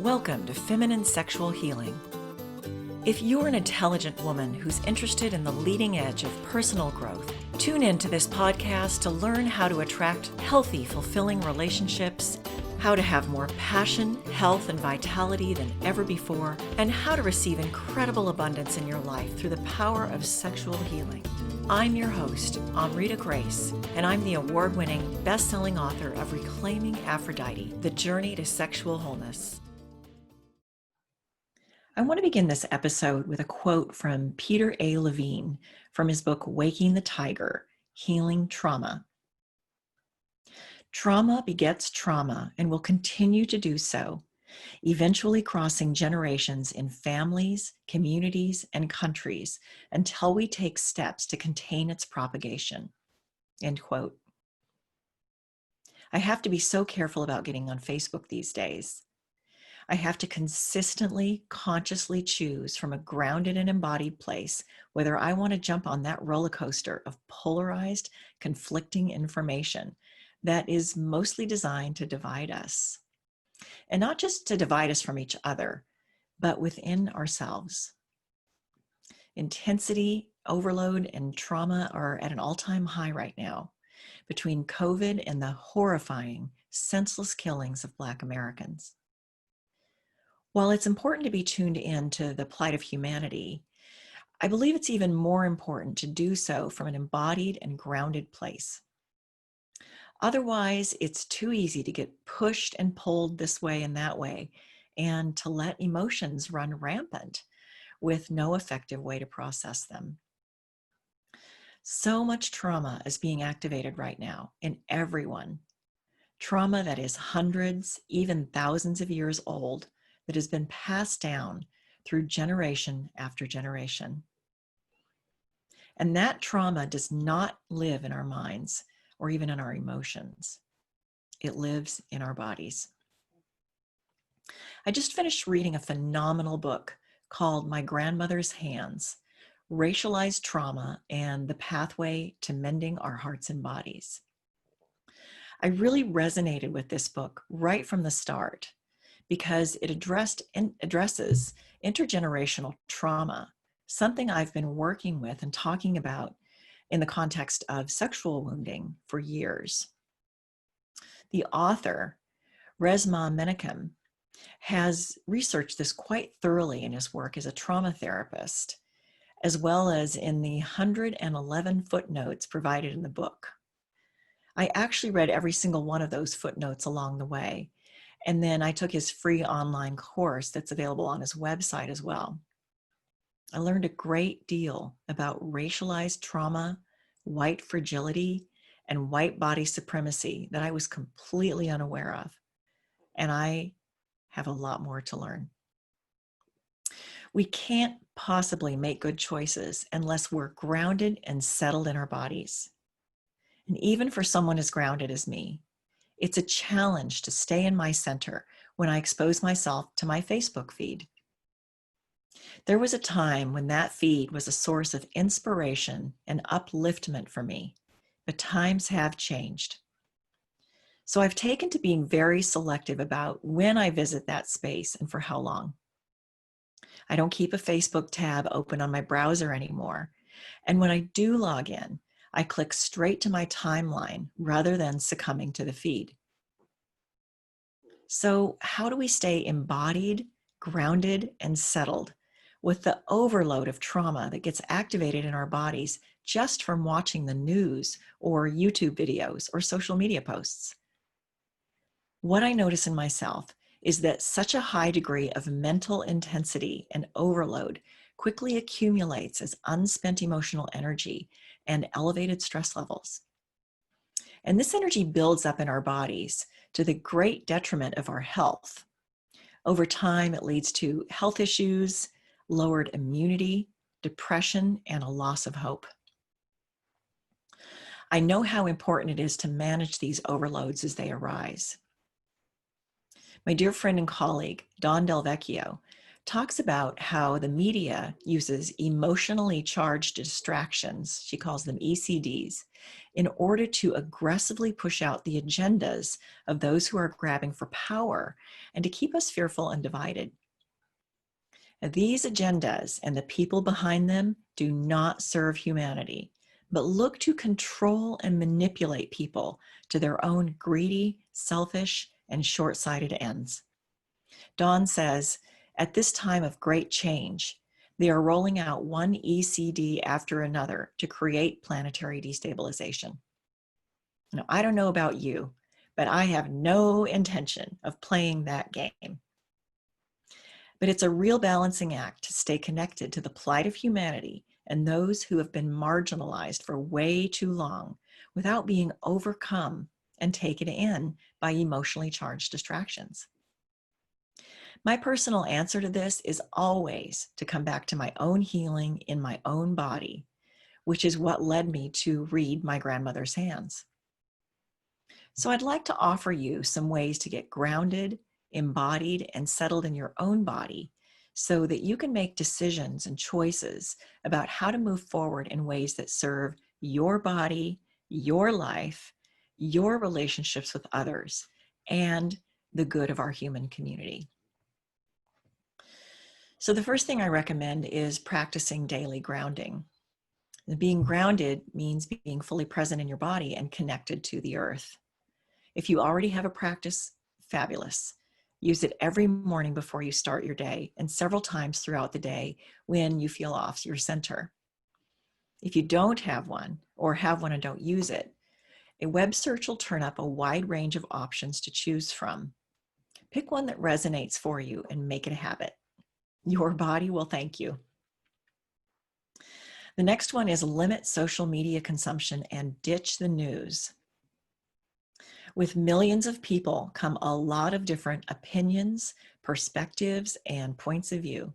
Welcome to Feminine Sexual Healing. If you're an intelligent woman who's interested in the leading edge of personal growth, tune in to this podcast to learn how to attract healthy, fulfilling relationships, how to have more passion, health, and vitality than ever before, and how to receive incredible abundance in your life through the power of sexual healing. I'm your host, Amrita Grace, and I'm the award-winning, best-selling author of Reclaiming Aphrodite, The Journey to Sexual Wholeness. I want to begin this episode with a quote from Peter A. Levine from his book, Waking the Tiger, Healing Trauma. Trauma begets trauma and will continue to do so, eventually crossing generations in families, communities, and countries until we take steps to contain its propagation. End quote. I have to be so careful about getting on Facebook these days. I have to consistently, consciously choose from a grounded and embodied place whether I want to jump on that roller coaster of polarized, conflicting information that is mostly designed to divide us. And not just to divide us from each other, but within ourselves. Intensity, overload, and trauma are at an all-time high right now between COVID and the horrifying, senseless killings of Black Americans. While it's important to be tuned in to the plight of humanity, I believe it's even more important to do so from an embodied and grounded place. Otherwise, it's too easy to get pushed and pulled this way and that way, and to let emotions run rampant with no effective way to process them. So much trauma is being activated right now in everyone. Trauma that is hundreds, even thousands of years old, that has been passed down through generation after generation. And that trauma does not live in our minds or even in our emotions. It lives in our bodies. I just finished reading a phenomenal book called My Grandmother's Hands: Racialized Trauma and the Pathway to Mending Our Hearts and Bodies. I really resonated with this book right from the start, because it addresses intergenerational trauma, something I've been working with and talking about in the context of sexual wounding for years. The author, Resmaa Menakem, has researched this quite thoroughly in his work as a trauma therapist, as well as in the 111 footnotes provided in the book. I actually read every single one of those footnotes along the way. And then I took his free online course that's available on his website as well. I learned a great deal about racialized trauma, white fragility, and white body supremacy that I was completely unaware of. And I have a lot more to learn. We can't possibly make good choices unless we're grounded and settled in our bodies. And even for someone as grounded as me, it's a challenge to stay in my center when I expose myself to my Facebook feed. There was a time when that feed was a source of inspiration and upliftment for me, but times have changed. So I've taken to being very selective about when I visit that space and for how long. I don't keep a Facebook tab open on my browser anymore. And when I do log in, I click straight to my timeline rather than succumbing to the feed. So how do we stay embodied, grounded, and settled with the overload of trauma that gets activated in our bodies just from watching the news or YouTube videos or social media posts? What I notice in myself is that such a high degree of mental intensity and overload quickly accumulates as unspent emotional energy and elevated stress levels. And this energy builds up in our bodies to the great detriment of our health. Over time, it leads to health issues, lowered immunity, depression, and a loss of hope. I know how important it is to manage these overloads as they arise. My dear friend and colleague, Dawn Del Vecchio, talks about how the media uses emotionally charged distractions, she calls them ECDs, in order to aggressively push out the agendas of those who are grabbing for power and to keep us fearful and divided. Now, these agendas and the people behind them do not serve humanity, but look to control and manipulate people to their own greedy, selfish, and short-sighted ends. Dawn says, at this time of great change, they are rolling out one ECD after another to create planetary destabilization. Now, I don't know about you, but I have no intention of playing that game. But it's a real balancing act to stay connected to the plight of humanity and those who have been marginalized for way too long without being overcome and taken in by emotionally charged distractions. My personal answer to this is always to come back to my own healing in my own body, which is what led me to read My Grandmother's Hands. So I'd like to offer you some ways to get grounded, embodied, and settled in your own body so that you can make decisions and choices about how to move forward in ways that serve your body, your life, your relationships with others, and the good of our human community. So the first thing I recommend is practicing daily grounding. Being grounded means being fully present in your body and connected to the earth. If you already have a practice, fabulous. Use it every morning before you start your day and several times throughout the day when you feel off your center. If you don't have one or have one and don't use it, a web search will turn up a wide range of options to choose from. Pick one that resonates for you and make it a habit. Your body will thank you. The next one is limit social media consumption and ditch the news. With millions of people come a lot of different opinions, perspectives, and points of view.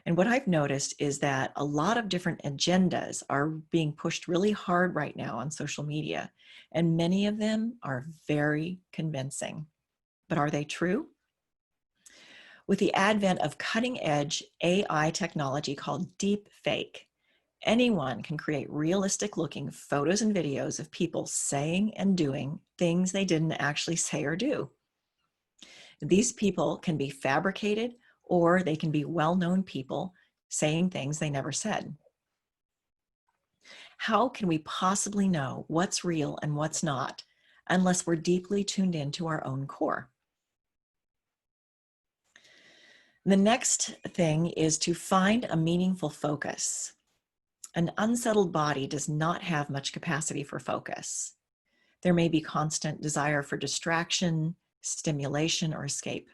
And what I've noticed is that a lot of different agendas are being pushed really hard right now on social media, and many of them are very convincing. But are they true? With the advent of cutting-edge AI technology called deep fake, anyone can create realistic-looking photos and videos of people saying and doing things they didn't actually say or do. These people can be fabricated, or they can be well-known people saying things they never said. How can we possibly know what's real and what's not unless we're deeply tuned into our own core? The next thing is to find a meaningful focus. An unsettled body does not have much capacity for focus. There may be constant desire for distraction, stimulation, or escape.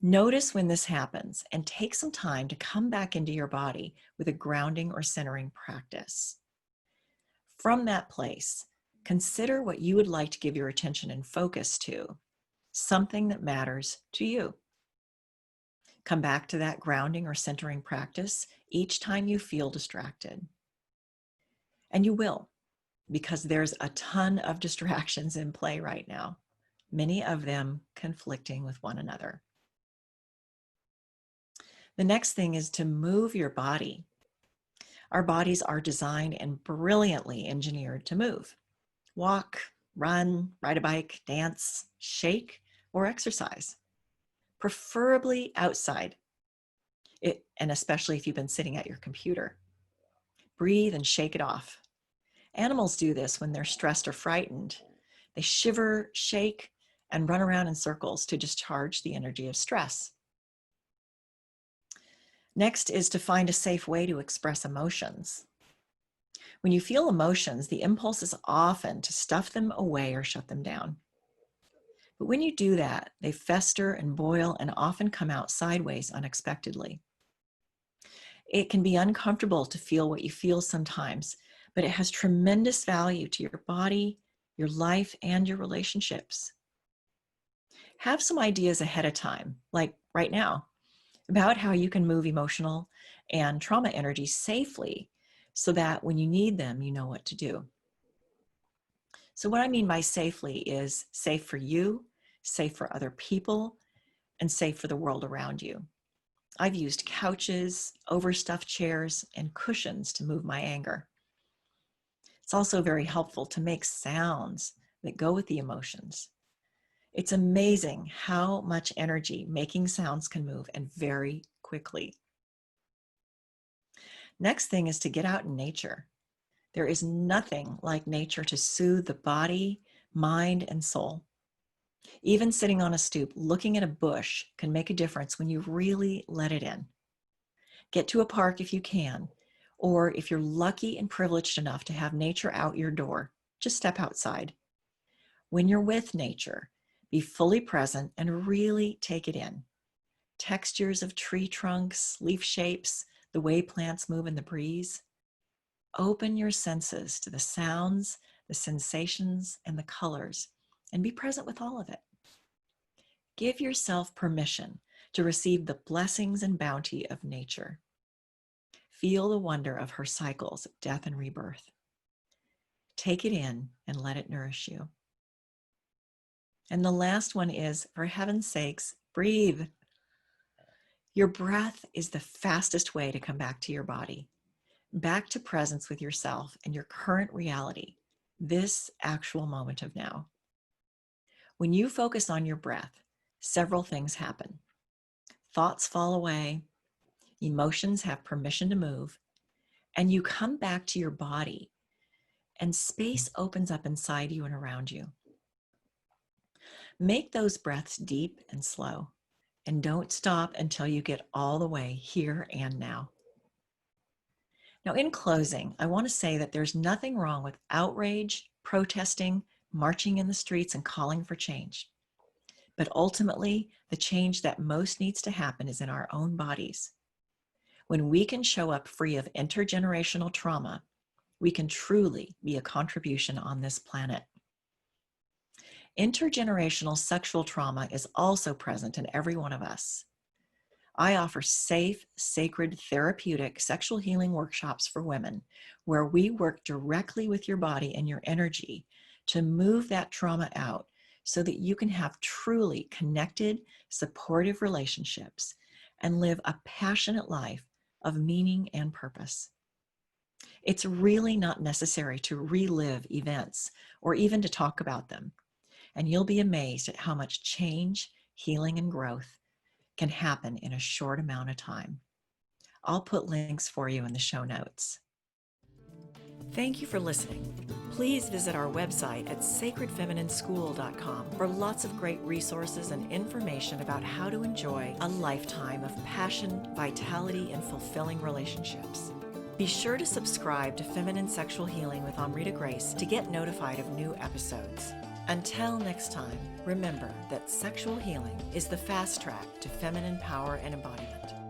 Notice when this happens and take some time to come back into your body with a grounding or centering practice. From that place, consider what you would like to give your attention and focus to, something that matters to you. Come back to that grounding or centering practice each time you feel distracted. And you will, because there's a ton of distractions in play right now, many of them conflicting with one another. The next thing is to move your body. Our bodies are designed and brilliantly engineered to move. Walk, run, ride a bike, dance, shake, or exercise. Preferably outside, and especially if you've been sitting at your computer. Breathe and shake it off. Animals do this when they're stressed or frightened. They shiver, shake, and run around in circles to discharge the energy of stress. Next is to find a safe way to express emotions. When you feel emotions, the impulse is often to stuff them away or shut them down. But when you do that, they fester and boil and often come out sideways unexpectedly. It can be uncomfortable to feel what you feel sometimes, but it has tremendous value to your body, your life, and your relationships. Have some ideas ahead of time, like right now, about how you can move emotional and trauma energy safely so that when you need them, you know what to do. So what I mean by safely is safe for you, safe for other people, and safe for the world around you. I've used couches, overstuffed chairs, and cushions to move my anger. It's also very helpful to make sounds that go with the emotions. It's amazing how much energy making sounds can move, and very quickly. Next thing is to get out in nature. There is nothing like nature to soothe the body, mind, and soul. Even sitting on a stoop looking at a bush can make a difference when you really let it in. Get to a park if you can, or if you're lucky and privileged enough to have nature out your door, just step outside. When you're with nature, be fully present and really take it in. Textures of tree trunks, leaf shapes, the way plants move in the breeze. Open your senses to the sounds, the sensations, and the colors, and be present with all of it. Give yourself permission to receive the blessings and bounty of nature. Feel the wonder of her cycles of death and rebirth. Take it in and let it nourish you. And the last one is, for heaven's sakes, breathe. Your breath is the fastest way to come back to your body, back to presence with yourself and your current reality, this actual moment of now. When you focus on your breath, several things happen. Thoughts fall away, emotions have permission to move, and you come back to your body, and space opens up inside you and around you. Make those breaths deep and slow, and don't stop until you get all the way here and now. Now, in closing, I want to say that there's nothing wrong with outrage, protesting, marching in the streets, and calling for change. But ultimately, the change that most needs to happen is in our own bodies. When we can show up free of intergenerational trauma, we can truly be a contribution on this planet. Intergenerational sexual trauma is also present in every one of us. I offer safe, sacred, therapeutic sexual healing workshops for women where we work directly with your body and your energy to move that trauma out so that you can have truly connected, supportive relationships and live a passionate life of meaning and purpose. It's really not necessary to relive events or even to talk about them, and you'll be amazed at how much change, healing, and growth can happen in a short amount of time. I'll put links for you in the show notes. Thank you for listening. Please visit our website at sacredfemininесchool.com for lots of great resources and information about how to enjoy a lifetime of passion, vitality, and fulfilling relationships. Be sure to subscribe to Feminine Sexual Healing with Amrita Grace to get notified of new episodes. Until next time, remember that sexual healing is the fast track to feminine power and embodiment.